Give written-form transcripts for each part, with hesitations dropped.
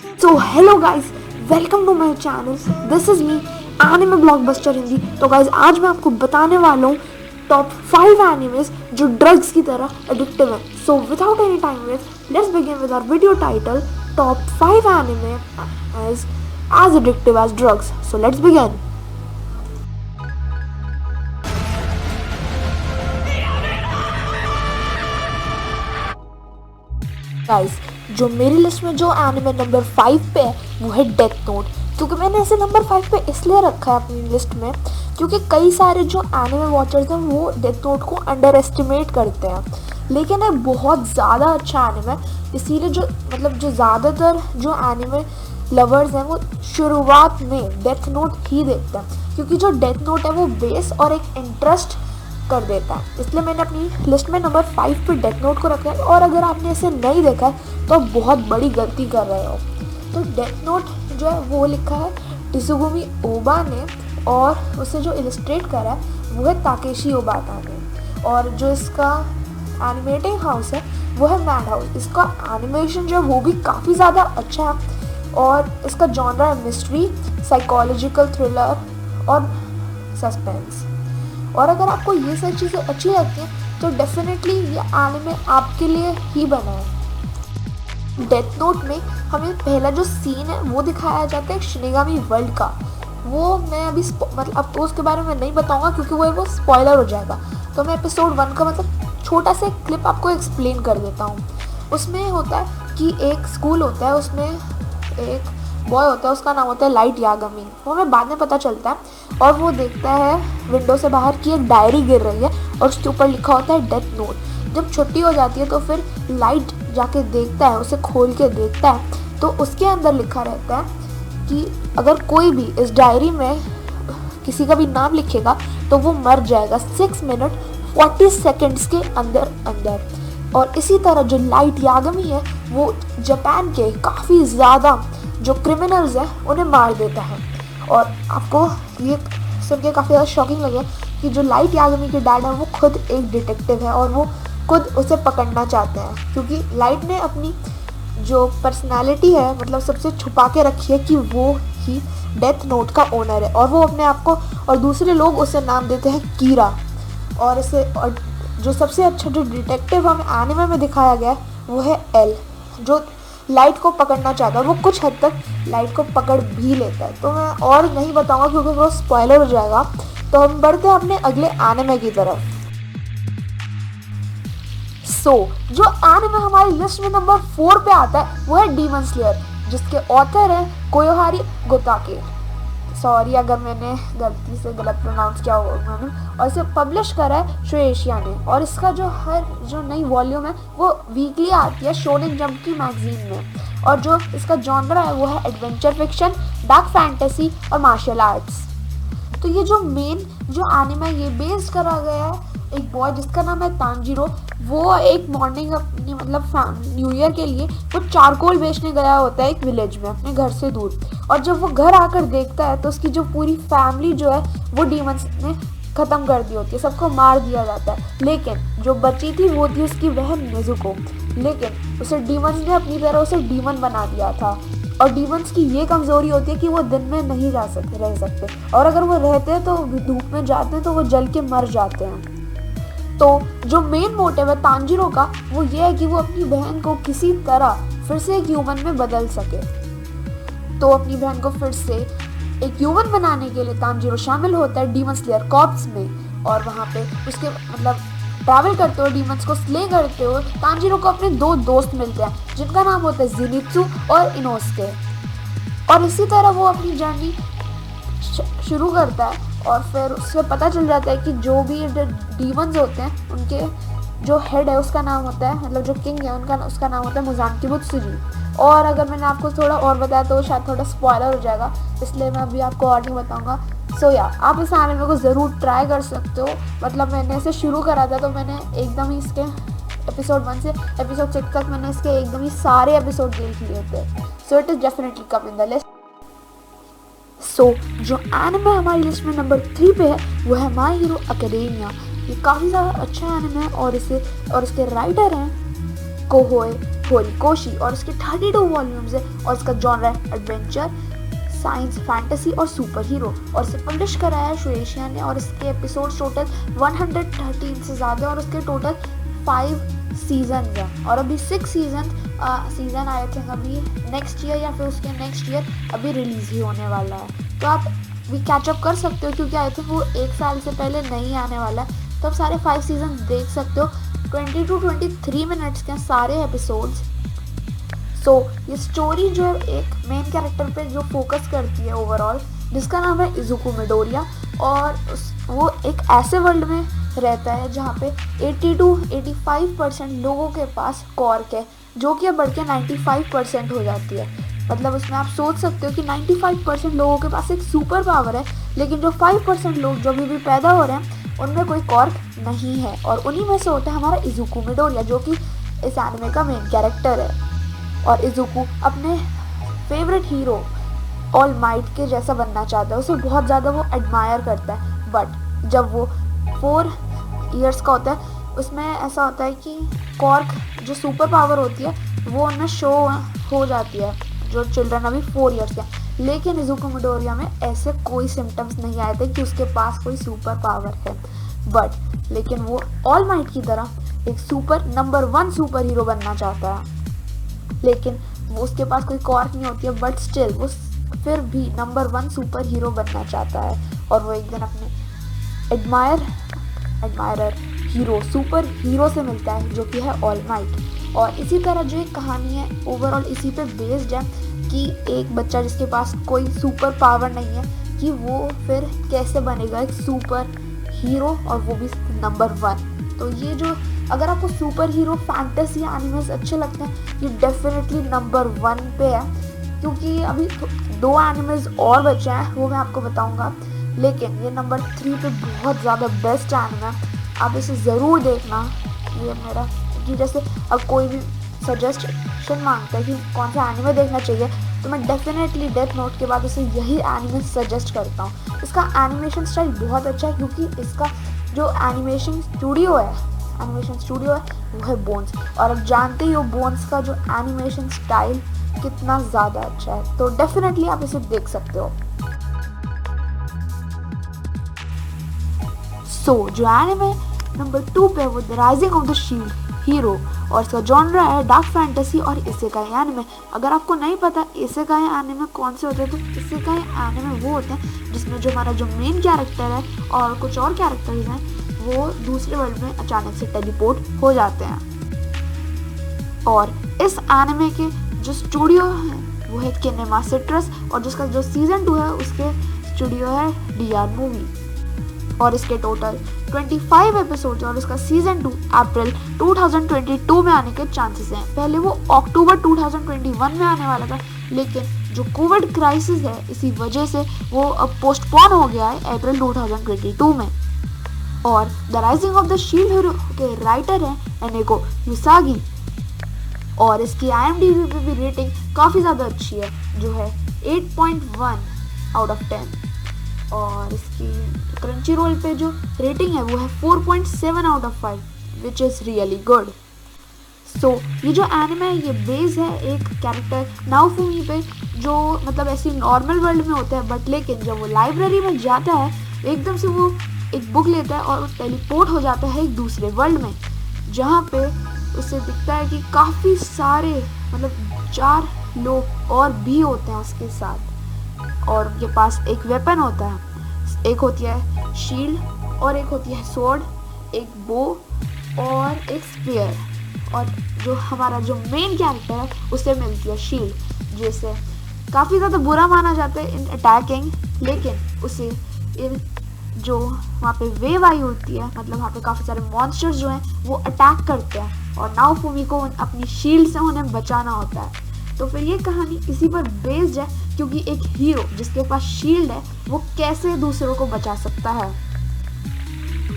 So hello guys, welcome to my channel. This is me anime blockbuster Hindi. तो guys, आज मैं आपको बताने वाला हूँ टॉप 5 एनिमेज जो ड्रग्स की तरह एडिक्टिव है। So without any time waste, let's begin with our video title top 5 anime as addictive as drugs. So let's begin. Guys, जो मेरी लिस्ट में जो एनिमे नंबर 5 पे है वो है डेथ नोट। क्योंकि मैंने इसे नंबर 5 पे इसलिए रखा है अपनी लिस्ट में क्योंकि कई सारे जो एनिमे वॉचर्स हैं वो डेथ नोट को अंडर एस्टिमेट करते हैं, लेकिन ये बहुत ज़्यादा अच्छा एनिमे है। इसीलिए जो ज़्यादातर जो एनिमे लवर्स हैं वो शुरुआत में डेथ नोट ही देखते हैं, क्योंकि जो डेथ नोट है वो बेस और एक इंटरेस्ट कर देता है। इसलिए मैंने अपनी लिस्ट में नंबर 5 पे डेथ नोट को रखा है। और अगर आपने इसे नहीं देखा है तो बहुत बड़ी गलती कर रहे हो। तो डेथ नोट जो है वो लिखा है टिसुगुमी ओबा ने, और उसे जो इलस्ट्रेट करा है वो है ताकेशी ओबाता ने, और जो इसका एनिमेटिंग हाउस है वो है मैड हाउस। इसका एनिमेशन जो है वो भी काफ़ी ज़्यादा अच्छा है, और इसका जॉनरा है मिस्ट्री, साइकोलॉजिकल थ्रिलर और सस्पेंस। और अगर आपको ये सारी चीज़ें अच्छी लगती हैं तो डेफिनेटली ये एनिमे आपके लिए ही बना है। डेथ नोट में हमें पहला जो सीन है वो दिखाया जाता है शिनिगामी वर्ल्ड का। वो मैं अभी आपको उसके बारे में नहीं बताऊंगा क्योंकि वो स्पॉइलर हो जाएगा। तो मैं एपिसोड 1 का छोटा सा क्लिप आपको एक्सप्लेन कर देता हूँ। उसमें होता है कि एक स्कूल होता है, उसमें एक बॉय होता है, उसका नाम होता है लाइट यागमी। वो हमें बाद में पता चलता है, और वो देखता है विंडो से बाहर की एक डायरी गिर रही है और उसके ऊपर लिखा होता है डेथ नोट। जब छुट्टी हो जाती है तो फिर लाइट जाके देखता है, उसे खोल के देखता है तो उसके अंदर लिखा रहता है कि अगर कोई भी इस डायरी में किसी का भी नाम लिखेगा तो वो मर जाएगा 6 मिनट 40 सेकेंड्स के अंदर अंदर। और इसी तरह जो लाइट यागमी है वो जापान के काफ़ी ज़्यादा जो क्रिमिनल्स हैं उन्हें मार देता है। और आपको ये सुन के काफ़ी ज़्यादा शॉकिंग लगे कि जो लाइट यागमी के डैड है वो खुद एक डिटेक्टिव है और वो खुद उसे पकड़ना चाहते हैं, क्योंकि लाइट ने अपनी जो पर्सनालिटी है सबसे छुपा के रखी है कि वो ही डेथ नोट का ओनर है। और वो अपने आप को, और दूसरे लोग उसे नाम देते हैं कीरा। और जो सबसे अच्छा जो डिटेक्टिव हमें एनिमे में दिखाया गया है वो है एल, जो लाइट को पकड़ना चाहता है। वो कुछ हद तक लाइट को पकड़ भी लेता है। तो मैं और नहीं बताऊंगा क्योंकि वो स्पॉइलर हो जाएगा। तो हम बढ़ते हैं अपने अगले एनिमे की तरफ। जो एनिमे हमारी लिस्ट में नंबर 4 पे आता है वो है डीमन स्लेयर, जिसके ऑथर हैं कोयोहारी गोताके। सॉरी अगर मैंने गलती से गलत प्रोनाउंस किया होगा मैंने। और इसे पब्लिश करा है शोएशिया ने, और इसका जो नई वॉल्यूम है वो वीकली आती है शोनेन जंप की मैगजीन में। और जो इसका जॉनरा है वो है एडवेंचर फिक्शन, डार्क फैंटेसी और मार्शल आर्ट्स। तो ये जो मेन जो एनिमे ये बेस्ड करा गया है एक बॉय जिसका नाम है तांजीरो। वो एक मॉर्निंग अपनी न्यू ईयर के लिए वो चारकोल बेचने गया होता है एक विलेज में अपने घर से दूर। और जब वो घर आकर देखता है तो उसकी जो पूरी फैमिली जो है वो डीमंस ने ख़त्म कर दी होती है, सबको मार दिया जाता है। लेकिन जो बची थी वो थी उसकी बहन नेजुको, लेकिन उसे डीमंस ने अपनी तरह उसे डीमन बना दिया था। और डीमंस की ये कमज़ोरी होती है कि वो दिन में नहीं रह सकते, और अगर वो रहते हैं तो धूप में जाते हैं तो वो जल के मर जाते हैं। तो जो मेन मोटिव है तांजीरो का वो ये है कि वो अपनी बहन को किसी तरह फिर से एक ह्यूमन में बदल सके। तो अपनी बहन को फिर से एक ह्यूमन बनाने के लिए तांजीरो शामिल होता है डीमन स्लेयर कॉर्प्स में। और वहाँ पे उसके ट्रैवल करते हुए डीमंस को स्ले करते हुए तांजीरो को अपने 2 दोस्त मिलते हैं जिनका नाम होता है जिनित्सु और इनोस्के। और इसी तरह वो अपनी जर्नी शुरू करता है, और फिर उससे पता चल जाता है कि जो भी डीमंस होते हैं उनके जो हेड है उसका नाम होता है जो किंग है उसका नाम होता है मुजानकी बुत्सुजी। और अगर मैंने आपको थोड़ा और बताया तो शायद थोड़ा स्पॉइलर हो जाएगा, इसलिए मैं अभी आपको और नहीं बताऊंगा। आप इस एनिमे को ज़रूर ट्राई कर सकते हो। मैंने इसे शुरू करा था तो मैंने एकदम ही इसके एपिसोड 1 से एपिसोड 6 तक मैंने इसके एकदम ही सारे एपिसोड देख लिए थे। So it is definitely come in the list. जो एनिमे हमारी लिस्ट में नंबर 3 पे है वो है माय हीरो एकेडेमिया। ये काफ़ी ज़्यादा अच्छा एनिमे है, और इसके राइटर हैं कोहोए होरिकोशी और इसके 32 वॉल्यूम्स है और इसका जॉनर है एडवेंचर, साइंस, फैंटेसी और सुपर हीरो और इसे पब्लिश कराया है शुएशिया ने और इसके एपिसोड्स टोटल 113 से ज़्यादा और उसके टोटल 5 सीजन हैं और अभी 6 सीजन आए थे अभी नेक्स्ट ईयर या फिर उसके नेक्स्ट ईयर अभी रिलीज ही होने वाला है। तो आप भी कैचअप कर सकते हो क्योंकि आई थिंक वो 1 साल से पहले नहीं आने वाला है, तो आप सारे 5 सीजन देख सकते हो। 20 to 23 मिनट्स के सारे एपिसोड्स। सो ये स्टोरी जो है एक मेन कैरेक्टर पे जो फोकस करती है ओवरऑल, जिसका नाम है इजुको मिडोरिया और वो एक ऐसे वर्ल्ड में रहता है जहाँ पे 80 to 85% लोगों के पास कॉर्क है, जो कि अब बढ़ के 95% हो जाती है। मतलब उसमें आप सोच सकते हो कि 95% लोगों के पास एक सुपर पावर है, लेकिन जो 5% लोग जो अभी भी पैदा हो रहे हैं उनमें कोई कॉर्क नहीं है और उन्हीं में से होता है हमारा इजुको मिडोरिया, जो कि इस एनिमे का मेन कैरेक्टर है। और इजुको अपने फेवरेट हीरो ऑल माइट के जैसा बनना चाहता है, उसे बहुत ज़्यादा वो एडमायर करता है। बट जब वो 4 इयर्स का होता है उसमें ऐसा होता है कि कॉर्क जो सुपर पावर होती है वो उनमें शो हो जाती है, जो चिल्ड्रन अभी 4 इयर्स के हैं। लेकिन इजुको मिडोरिया में ऐसे कोई सिम्टम्स नहीं आए थे कि उसके पास कोई सुपर पावर है, बट लेकिन वो ऑल माइट की तरह एक नंबर 1 सुपर हीरो बनना चाहता है। लेकिन वो उसके पास कोई कॉर्क नहीं होती है, बट स्टिल वो फिर भी नंबर 1 सुपर हीरो बनना चाहता है और वो एक दिन अपने एडमायरर हीरो सुपर हीरो से मिलता है जो कि है ऑल माइट। और इसी तरह जो एक कहानी है ओवरऑल इसी पे बेस्ड है कि एक बच्चा जिसके पास कोई सुपर पावर नहीं है कि वो फिर कैसे बनेगा एक सुपर हीरो और वो भी नंबर 1। तो ये जो अगर आपको सुपर हीरो फैंटेसी एनिमेस अच्छे लगते हैं ये डेफिनेटली नंबर 1 पे है, क्योंकि अभी 2 एनिमेस और बचे हैं वो मैं आपको बताऊंगा, लेकिन ये नंबर 3 पे बहुत ज़्यादा बेस्ट एनिमे है, आप इसे ज़रूर देखना। ये मेरा कि जैसे अब कोई भी सजेशन मांगता है कि कौन सा एनिमे देखना चाहिए तो मैं डेफिनेटली डेथ नोट के बाद उसे यही एनिमे सजेस्ट करता हूँ। इसका एनिमेशन स्टाइल बहुत अच्छा है क्योंकि इसका जो एनिमेशन स्टूडियो है वो है बोन्स, और अब जानते ही हो बोन्स का जो एनिमेशन स्टाइल कितना ज़्यादा अच्छा है, तो डेफिनेटली आप इसे देख सकते हो। सो जो एनिमे नंबर 2 पे वो the rising of the shield hero और इसका जॉनरा है डार्क फैंटेसी और इसेकाई एनिमे। अगर आपको नहीं पता इसेकाई एनिमे कौन से होते हैं, तो इसेकाई एनिमे वो होते हैं जिसमें जो हमारा जो मेन कैरेक्टर है और कुछ और कैरेक्टर्स हैं वो दूसरे वर्ल्ड में अचानक से टेलीपोर्ट हो जाते हैं। और इस एनिमे के जो स्टूडियो है वो है किनेमा सिट्रस और जिसका जो सीजन 2 है उसके स्टूडियो है DR मूवी और इसके टोटल 25 एपिसोड्स और इसका सीजन 2 अप्रैल 2022 में आने के चांसेस हैं। पहले वो अक्टूबर 2021 में आने वाला था, लेकिन जो कोविड क्राइसिस है इसी वजह से वो अब पोस्टपोन हो गया है अप्रैल 2022 में। और the rising of the shield hero के राइटर हैं एनेको युसागी और इसकी IMDb पे भी रेटिंग काफ़ी ज़्यादा अच्छी है जो है 8.1 आउट ऑफ 10 और इसकी क्रंची रोल पे जो रेटिंग है वो है 4.7 out of 5 which is really good. So ये जो एनिमे है ये बेस है एक कैरेक्टर नाओफुमी पे जो मतलब ऐसी नॉर्मल वर्ल्ड में होता है, बट लेकिन जब वो लाइब्रेरी में जाता है एकदम से वो एक बुक लेता है और वो टेलीपोर्ट हो जाता है एक दूसरे वर्ल्ड में, जहाँ पे उसे दिखता है कि काफ़ी सारे मतलब 4 लोग और भी होते हैं उसके साथ और उनके पास एक वेपन होता है, एक होती है शील्ड और एक होती है स्वॉर्ड, एक बो और एक स्पीयर। और जो हमारा जो मेन कैरेक्टर है उसे मिलती है शील्ड, जिसे काफ़ी ज़्यादा बुरा माना जाता है इन अटैकिंग, लेकिन उसे इन जो वहाँ पे वेव आई होती है मतलब वहाँ पे काफ़ी सारे मॉन्स्टर्स जो हैं वो अटैक करते हैं और नाओफुमी को अपनी शील्ड से उन्हें बचाना होता है। तो फिर ये कहानी इसी पर बेस्ड है क्योंकि एक हीरो जिसके पास शील्ड है वो कैसे दूसरों को बचा सकता है।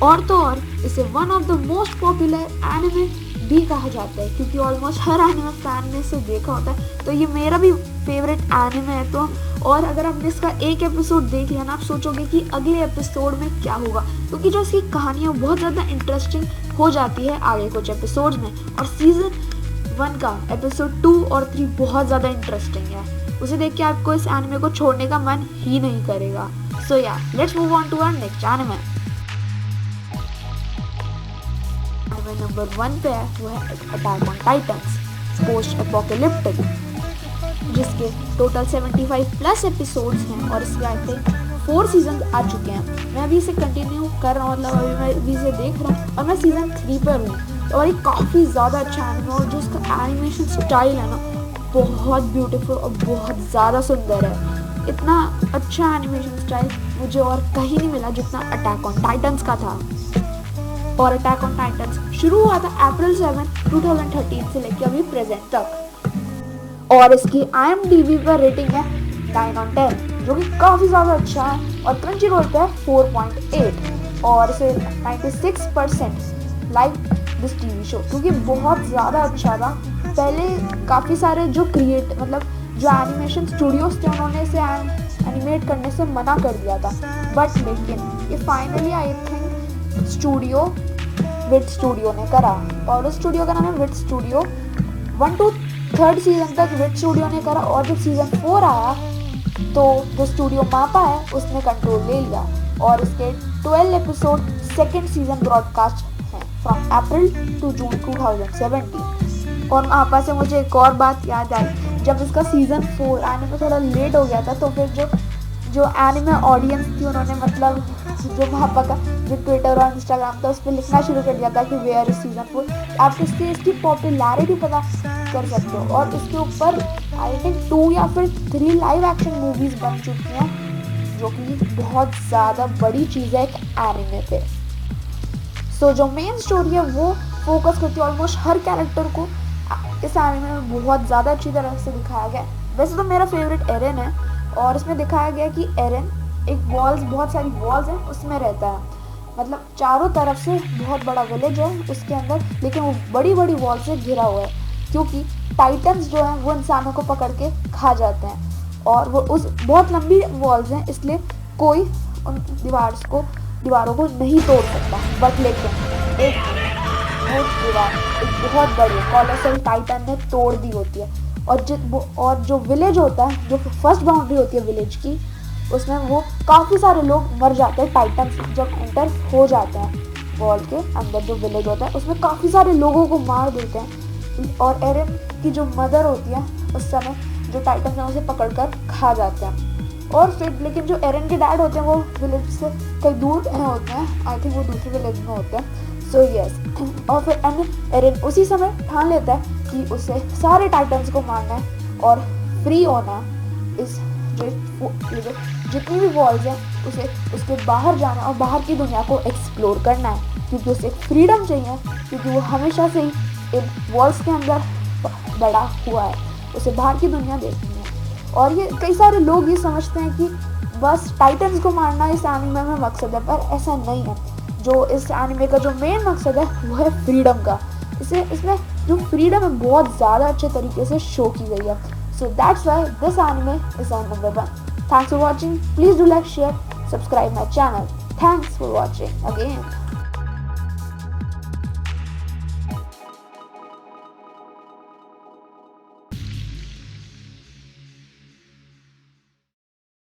और तो और इसे one of the most popular anime भी कहा जाता है क्योंकि ऑलमोस्ट हर एनिमे फैन ने इसे देखा होता है, तो ये मेरा भी फेवरेट एनिमे है। तो और अगर आपने इसका एक एपिसोड देख लिया ना आप सोचोगे कि अगले एपिसोड में क्या होगा, क्योंकि जो इसकी कहानी है बहुत ज़्यादा इंटरेस्टिंग हो जाती है आगे कुछ एपिसोड्स में। और सीजन 1 का एपिसोड 2 और 3 बहुत ज़्यादा इंटरेस्टिंग है। उसे देख के आपको इस एनिमे को छोड़ने का मन ही नहीं करेगा। सो या let's move on to our next anime. Anime number 1 पे है वो है attack on titans post apocalyptic, जिसके टोटल 75 प्लस एपिसोड्स हैं और इसके आई थिंक 4 सीजन आ चुके हैं। मैं अभी इसे कंटिन्यू कर रहा हूँ, मतलब अभी मैं अभी इसे देख रहा हूँ और मैं सीजन 3 पर हूँ। और ये काफ़ी ज़्यादा अच्छा एनिमे और जो इसका एनिमेशन स्टाइल है ना बहुत ब्यूटीफुल और बहुत ज़्यादा सुंदर है। इतना अच्छा एनिमेशन स्टाइल मुझे और कहीं नहीं मिला जितना अटैक ऑन टाइटंस का था। और अटैक ऑन टाइटंस शुरू हुआ था अप्रैल 7, 2013 से लेकर अभी प्रेजेंट तक। और इसकी IMDb पर रेटिंग है 9/10, जो कि काफ़ी ज़्यादा अच्छा है। और क्रंचीरोल पे है 4.8 और इसे 96% लाइक दिस टीवी शो, क्योंकि बहुत ज़्यादा अच्छा था। पहले काफ़ी सारे जो मतलब जो एनिमेशन स्टूडियोज थे उन्होंने इसे एनिमेट करने से मना कर दिया था, बट लेकिन ये finally I think studio Wit studio ने करा। और उस स्टूडियो का नाम है विट स्टूडियो। 1 to 3rd सीजन तक विट स्टूडियो ने करा और जब सीजन 4 आया तो जो स्टूडियो मापा है उसने कंट्रोल ले लिया। और इसके 12 एपिसोड सेकेंड सीजन ब्रॉडकास्ट हैं फ्रॉम अप्रैल टू जून 2017। और मापा से मुझे एक और बात याद आई, जब इसका सीजन 4 आने में थोड़ा लेट हो गया था तो फिर जो एनिमे ऑडियंस थी उन्होंने मतलब जो मापा का जो ट्विटर और इंस्टाग्राम था उस पर लिखना शुरू कर दिया था कि वेयर इज सीजन 4। आप इससे इसकी पॉपुलैरिटी पता कर सकते हो। और इसके ऊपर आई थिंक 2 या फिर 3 लाइव एक्शन मूवीज बन चुकी हैं, जो कि बहुत ज़्यादा बड़ी चीज़ है एक एनिमे पे। सो जो मेन स्टोरी है वो फोकस करती है ऑलमोस्ट हर कैरेक्टर को इस एनिमे में बहुत ज़्यादा अच्छी तरह से दिखाया गया। वैसे तो मेरा फेवरेट एरन है और इसमें दिखाया गया कि एरन एक बहुत सारी वॉल्स हैं उसमें रहता है, मतलब चारों तरफ से बहुत बड़ा विलेज है उसके अंदर, लेकिन वो बड़ी बड़ी वॉल से घिरा हुआ है क्योंकि टाइटन्स जो हैं वो इंसानों को पकड़ के खा जाते हैं। और वो उस बहुत लंबी वॉल्स हैं इसलिए कोई उन दीवारों को नहीं तोड़ सकता। बट लेकिन एक दीवार एक बहुत बड़ी कॉलोसल टाइटन ने तोड़ दी होती है और जो विलेज होता है, जो फर्स्ट बाउंड्री होती है विलेज की, उसमें वो काफ़ी सारे लोग मर जाते हैं। टाइटन्स जब एंटर हो जाते हैं वॉल के अंदर जो विलेज होता है उसमें काफ़ी सारे लोगों को मार देते हैं। और एरन की जो मदर होती है उस समय जो टाइटन्स हैं उसे पकड़ कर खा जाते हैं। और फिर लेकिन जो एरन के डैड होते हैं वो विलेज से कई दूर होते हैं, आई थिंक वो दूसरे विलेज में होते हैं। सो यस, और फिर एरन उसी समय ठान लेता है कि उसे सारे टाइटन्स को मारना है और फ्री होना इस जितनी भी वॉल्स हैं उसे उसके बाहर जाना और बाहर की दुनिया को एक्सप्लोर करना है, क्योंकि उसे फ्रीडम चाहिए, क्योंकि वो हमेशा से ही इन वॉल्स के अंदर बड़ा हुआ है, उसे बाहर की दुनिया देखनी है। और ये कई सारे लोग ये समझते हैं कि बस टाइटन्स को मारना इस एनिमे में मकसद है, पर ऐसा नहीं है। जो इस एनिमे का जो मेन मकसद है वो है फ्रीडम का। इसमें जो फ्रीडम है बहुत ज़्यादा अच्छे तरीके से शो की गई है। So that's why this anime is on number 1. Thanks for watching. Please do like, share, subscribe my channel. Thanks for watching again.